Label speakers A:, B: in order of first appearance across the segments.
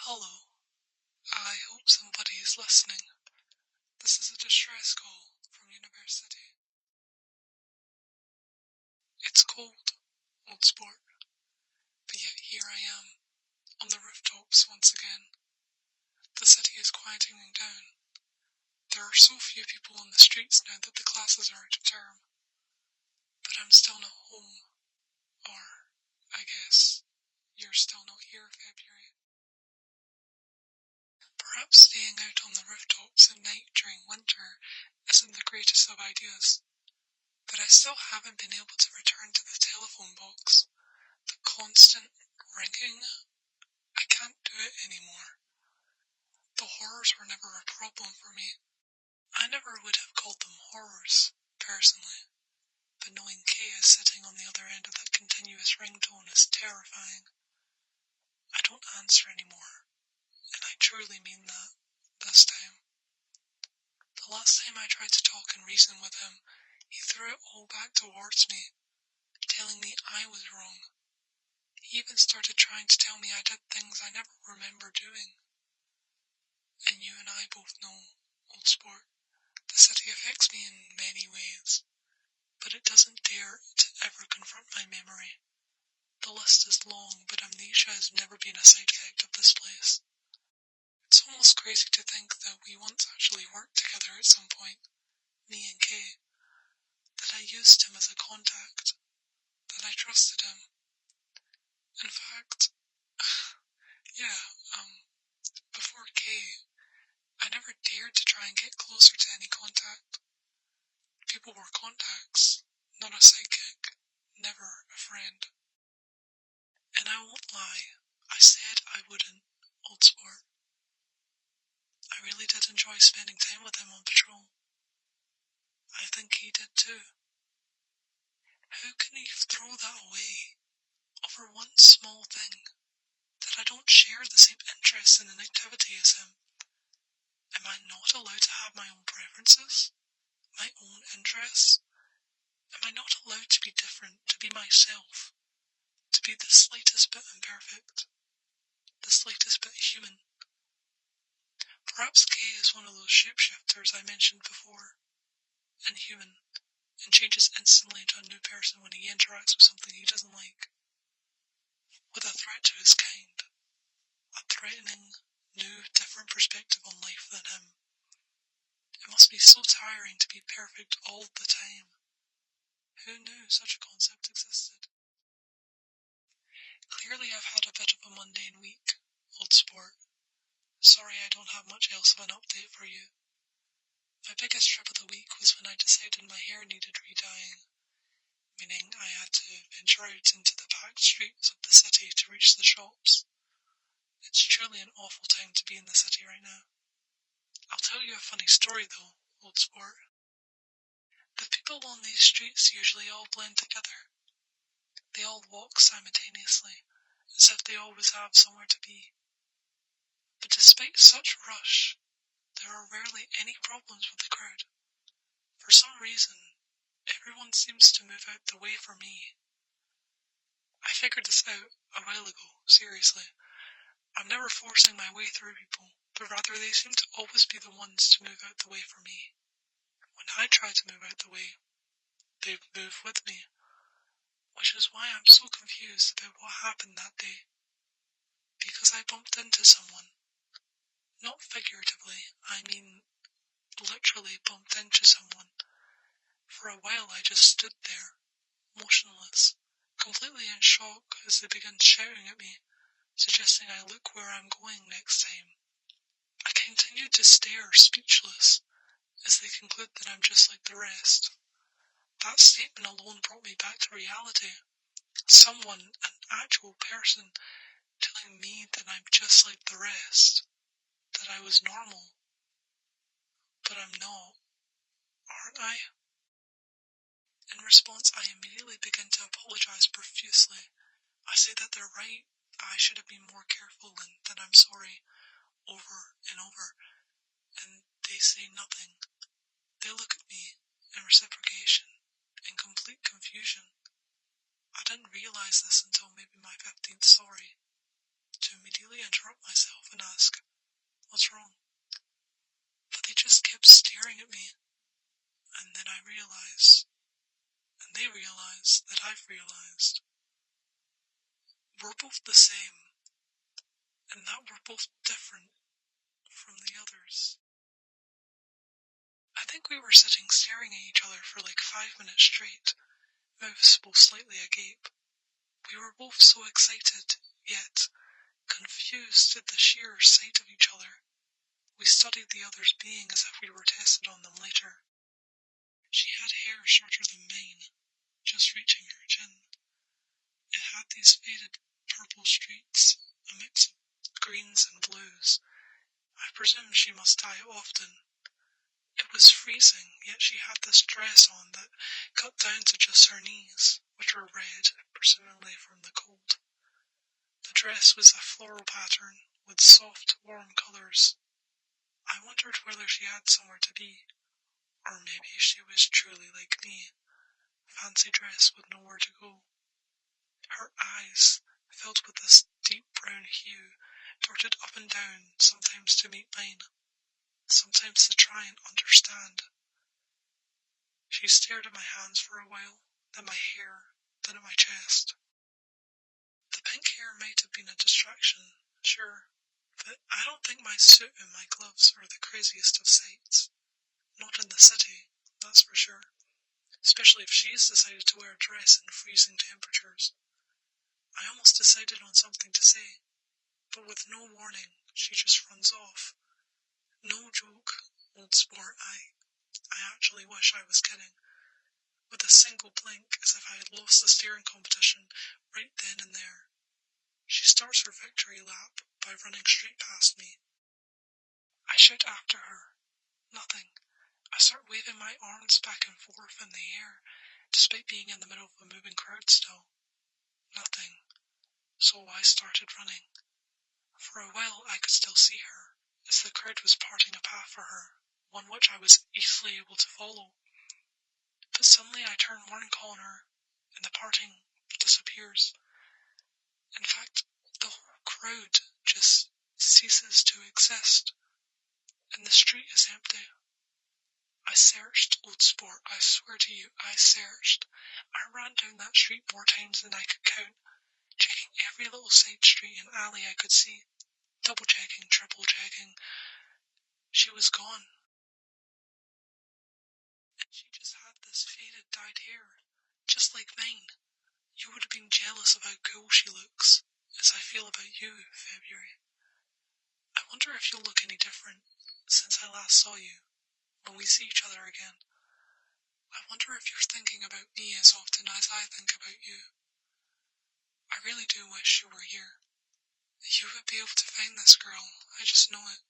A: Hello, I hope somebody is listening. This is a distress call from university. It's cold, old sport, but yet here I am, on the rooftops once again. The city is quieting down. There are so few people on the streets now that the classes are out of term. But I'm still not home, or, I guess, you're still not here, February. Perhaps staying out on the rooftops at night during winter isn't the greatest of ideas. But I still haven't been able to return to the telephone box. The constant ringing, I can't do it anymore. The horrors were never a problem for me. I never would have called them horrors, personally, but knowing Kay is sitting on the other end of that continuous ringtone is terrifying. I don't answer anymore, and I truly mean that, this time. The last time I tried to talk and reason with him, he threw it all back towards me, telling me I was wrong. He even started trying to tell me I did things I never remember doing. And you and I both know, old sport, the city affects me in many ways, but it doesn't dare to ever confront my memory. The list is long, but amnesia has never been a side effect of this place. It's almost crazy to think that we once actually worked together at some point, me and Kay, that I used him as a contact, that I trusted him. In fact, yeah, before Kay, I never dared to try and get closer to any contact. People were contacts, not a sidekick, never a friend. And I won't lie, I said I wouldn't, old sport. I really did enjoy spending time with him on patrol. I think he did too. How can he throw that away over one small thing? That I don't share the same interests in an activity as him? Am I not allowed to have my own preferences? My own interests? Am I not allowed to be different, to be myself? To be the slightest bit imperfect? The slightest bit human? Perhaps Kay is one of those shapeshifters I mentioned before. Inhuman, and changes instantly into a new person when he interacts with something he doesn't like. With a threat to his kind. A threatening, new, different perspective on life than him. It must be so tiring to be perfect all the time. Who knew such a concept existed? Clearly I've had a bit of a mundane week, old sport. Sorry I don't have much else of an update for you. My biggest trip of the week was when I decided my hair needed re-dyeing, meaning I had to venture out into the packed streets of the city to reach the shops. It's truly an awful time to be in the city right now. I'll tell you a funny story though, old sport. The people on these streets usually all blend together. They all walk simultaneously, as if they always have somewhere to be. But despite such rush, there are rarely any problems with the crowd. For some reason, everyone seems to move out the way for me. I figured this out a while ago, seriously. I'm never forcing my way through people, but rather they seem to always be the ones to move out the way for me. When I try to move out the way, they move with me. Which is why I'm so confused about what happened that day. Because I bumped into someone. Not figuratively, I mean literally bumped into someone. For a while I just stood there, motionless, completely in shock as they began shouting at me, suggesting I look where I'm going next time. I continued to stare, speechless, as they conclude that I'm just like the rest. That statement alone brought me back to reality. Someone, an actual person, telling me that I'm just like the rest. That I was normal. But I'm not. Aren't I? In response, I immediately begin to apologize profusely. I say that they're right. I should have been more careful and that I'm sorry. Over and over. And they say nothing. They look at me in reciprocation, in complete confusion. I didn't realize this until maybe my 15th sorry. To immediately interrupt myself were both the same, and that we're both different from the others. I think we were sitting staring at each other for like 5 minutes straight, mouths both slightly agape. We were both so excited, yet confused at the sheer sight of each other. We studied the other's being as if we were tested on them later. She had hair shorter than mine, just reaching her chin. It had these faded purple streaks, a mix of greens and blues. I presume she must dye it often. It was freezing, yet she had this dress on that cut down to just her knees, which were red, presumably from the cold. The dress was a floral pattern, with soft, warm colours. I wondered whether she had somewhere to be, or maybe she was truly like me, fancy dress with nowhere to go. Her eyes, filled with this deep brown hue, darted up and down, sometimes to meet mine, sometimes to try and understand. She stared at my hands for a while, then my hair, then at my chest. The pink hair might have been a distraction, sure, but I don't think my suit and my gloves are the craziest of sights. Not in the city, that's for sure, especially if she's decided to wear a dress in freezing temperatures. I almost decided on something to say, but with no warning, she just runs off. No joke, old sport, I actually wish I was kidding. With a single blink, as if I had lost the staring competition right then and there. She starts her victory lap by running straight past me. I shout after her. Nothing. I start waving my arms back and forth in the air, despite being in the middle of a moving crowd still. Nothing. So I started running. For a while I could still see her, as the crowd was parting a path for her, one which I was easily able to follow. But suddenly I turn one corner, and the parting disappears. In fact, the whole crowd just ceases to exist, and the street is empty. I searched, old sport, I swear to you, I searched. I ran down that street more times than I could count, checking every little side street and alley I could see, double checking, triple checking. She was gone. And she just had this faded dyed hair, just like mine. You would have been jealous of how cool she looks, as I feel about you, February. I wonder if you'll look any different since I last saw you, when we see each other again. I wonder if you're thinking about me as often as I think about you. I really do wish you were here. You would be able to find this girl, I just know it.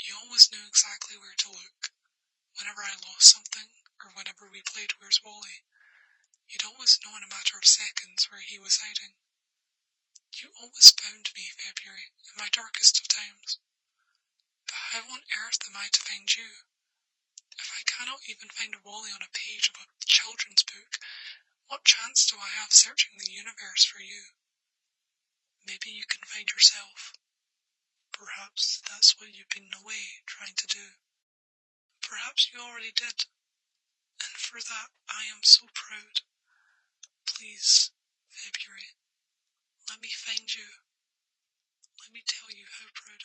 A: You always knew exactly where to look. Whenever I lost something, or whenever we played Where's Wally, you'd always know in a matter of seconds where he was hiding. You always found me, February, in my darkest of times. But how on earth am I to find you? If I cannot even find Wally on a page of a children's book, what chance do I have searching the universe for you? Maybe you can find yourself. Perhaps that's what you've been away trying to do. Perhaps you already did. And for that I am so proud. Please, February, let me find you. Let me tell you how proud